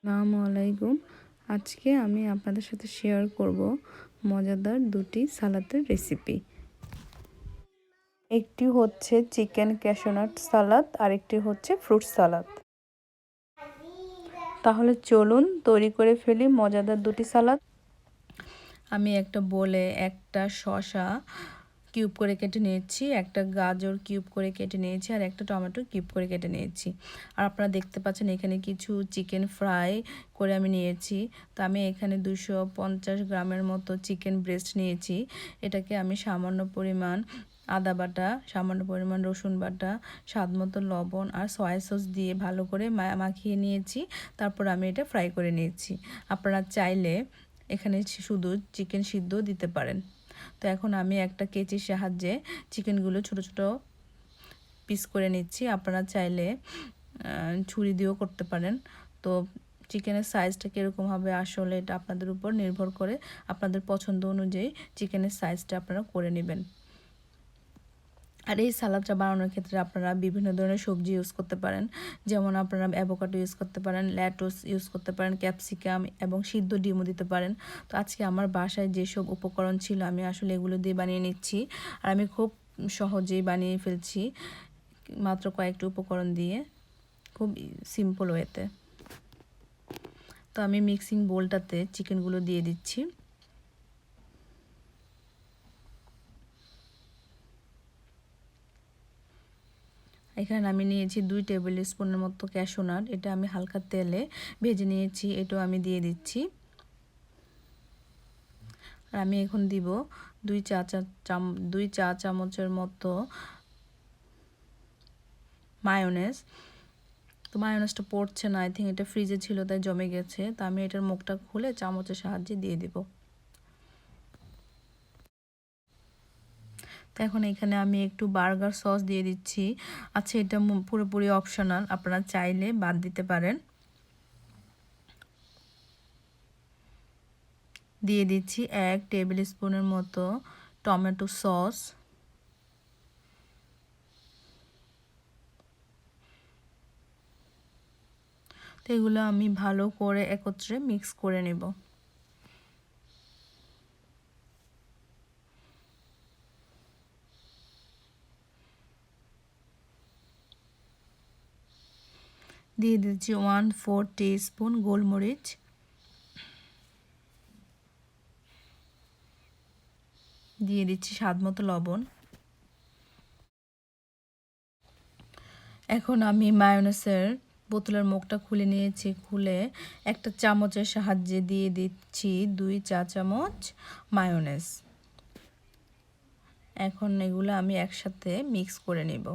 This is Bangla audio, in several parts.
আসসালামু আলাইকুম। আজকে আমি আপনাদের সাথে শেয়ার করব মজাদার দুটি সালাদের রেসিপি। একটি হচ্ছে চিকেন ক্যাশনাট সালাদ আর একটি হচ্ছে ফ্রুট সালাদ। তাহলে চলুন তৈরি করে ফেলি মজাদার দুটি সালাদ। আমি একটা বোলে একটা শসা কিউব করে কেটে নিয়েছি, একটা গাজর কিউব করে কেটে নিয়েছি আর একটা টমেটো কিউব করে কেটে নিয়েছি। আর আপনারা দেখতে পাচ্ছেন এখানে কিছু চিকেন ফ্রাই করে আমি নিয়েছি। তো আমি এখানে 250 গ্রামের মতো চিকেন ব্রেস্ট নিয়েছি। এটাকে আমি সামান্য পরিমাণ আদা বাটা, সামান্য পরিমাণ রসুন বাটা, স্বাদ মতো লবণ আর সয়া সস দিয়ে ভালো করে মাখিয়ে নিয়েছি। তারপর আমি এটা ফ্রাই করে নিয়েছি। আপনারা চাইলে এখানে শুধু চিকেন সিদ্ধ দিতে পারেন। তো এখন আমি একটা কেচির সাহায্যে চিকেনগুলো ছোট ছোট পিস করে নিচ্ছি। আপনারা চাইলে ছুরি দিয়েও করতে পারেন। তো চিকেনের সাইজটা কীরকম হবে আসলে এটা আপনাদের উপর নির্ভর করে, আপনাদের পছন্দ অনুযায়ী চিকেনের সাইজটা আপনারা করে নেবেন। আর এই সালাদটা বানানোর ক্ষেত্রে আপনারা বিভিন্ন ধরনের সবজি ইউজ করতে পারেন, যেমন আপনারা অ্যাভোকাডো ইউজ করতে পারেন, লেটুস ইউজ করতে পারেন, ক্যাপসিকাম এবং সিদ্ধ ডিমও দিতে পারেন। তো আজকে আমার বাসায় যেসব উপকরণ ছিল আমি আসলে এগুলো দিয়ে বানিয়ে নিচ্ছি। আর আমি খুব সহজেই বানিয়ে ফেলছি মাত্র কয়েকটি উপকরণ দিয়ে, খুব সিম্পল ওয়েতে। তো আমি মিক্সিং বোলটাতে চিকেনগুলো দিয়ে দিচ্ছি। এখানে আমি নিয়েছি 2 টেবিল স্পুনের মতো ক্যাশু নাট। এটা আমি হালকা তেলে ভেজে নিয়েছি, এটাও আমি দিয়ে দিচ্ছি। আর আমি এখন দিব 2 চা চামচের মতো মায়োনেজ। তো মায়োনেজটা পড়ছে না, আই থিঙ্ক এটা ফ্রিজে ছিল তাই জমে গেছে। তো আমি এটার মুখটা খুলে চামচের সাহায্যে দিয়ে দিব। তো এখন এখানে আমি একটু বার্গার সস দিয়ে দিচ্ছি। আচ্ছা, এটা পুরোপুরি অপশনাল, আপনারা চাইলে বাদ দিতে পারেন। দিয়ে দিচ্ছি 1 টেবিল স্পুনের মতো টমেটো সস। তো এগুলো আমি ভালো করে একত্রে মিক্স করে নেব। দিয়ে দিচ্ছি 1/4 টিস্পুন গোলমরিচ। দিয়ে দিচ্ছি স্বাদ মতো লবণ। এখন আমি মায়োনেজের বোতলের মুখটা খুলে নিয়েছি, খুলে একটা চামচের সাহায্যে দিয়ে দিচ্ছি 2 চা চামচ মায়োনেজ। এখন এগুলো আমি একসাথে মিক্স করে নেব।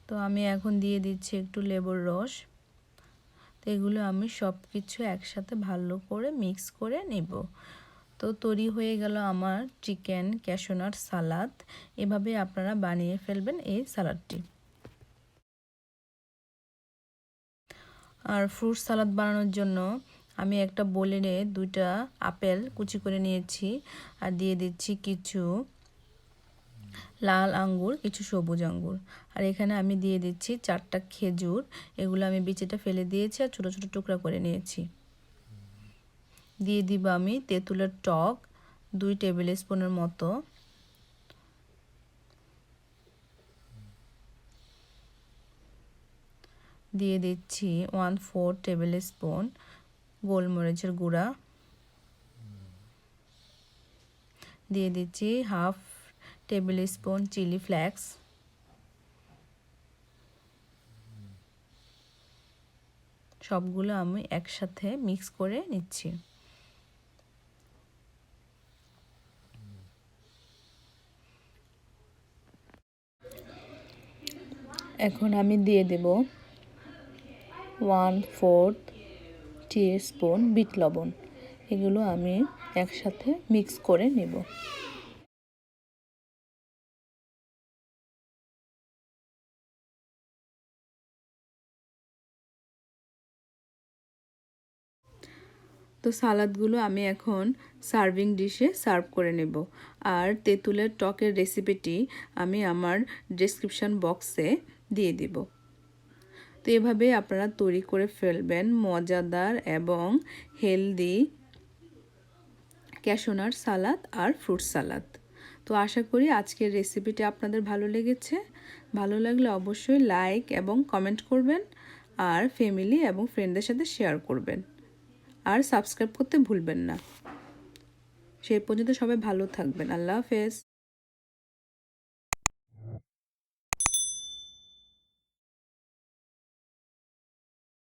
তো আমি এখন দিয়ে দিচ্ছি একটু লেবুর রস। তো এগুলো আমি সব কিছু একসাথে ভালো করে মিক্স করে নেব। তো তৈরি হয়ে গেল আমার চিকেন ক্যাশনাট সালাদ। এভাবে আপনারা বানিয়ে ফেলবেন এই সালাদটি। আর ফ্রুট সালাদ বানানোর জন্য আমি একটা বোলে 2টা আপেল কুচি করে নিয়েছি আর দিয়ে দিচ্ছি কিছু লাল আঙ্গুর, কিছু সবুজ আঙ্গুর। আর এখানে আমি দিয়ে দিচ্ছি 4টা খেজুর। এগুলো আমি বিচিটা ফেলে দিয়েছি আর ছোটো ছোটো টুকরা করে নিয়েছি। দিয়ে দিব আমি তেঁতুলের টক 2 টেবিল স্পুনের মতো। দিয়ে দিচ্ছি 1/4 টেবিল স্পুন গোলমরিচের গুঁড়া। দিয়ে দিচ্ছি 1/2 টেবিল স্পুন চিলি ফ্লেক্স। সবগুলো আমি একসাথে মিক্স করে নিচ্ছি। এখন আমি দিয়ে দেব 1/4 টিস্পুন বিট লবণ। এগুলো আমি একসাথে মিক্স করে নেব। তো সালাদগুলো আমি এখন সার্ভিং ডিশে সার্ভ করে নেব। আর তেঁতুলের টকের রেসিপিটি আমি আমার ডেসক্রিপশন বক্সে দিয়ে দিব। তো এভাবে আপনারা তৈরি করে ফেলবেন মজাদার এবং হেলদি ক্যাশিউ নাট সালাদ আর ফ্রুট সালাদ। তো আশা করি আজকের রেসিপিটি আপনাদের ভালো লেগেছে। ভালো লাগলে অবশ্যই লাইক এবং কমেন্ট করবেন আর ফ্যামিলি এবং ফ্রেন্ডদের সাথে শেয়ার করবেন আর সাবস্ক্রাইব করতে ভুলবেন না। সেই পর্যন্ত সবাই ভালো থাকবেন। আল্লাহ হাফেজ।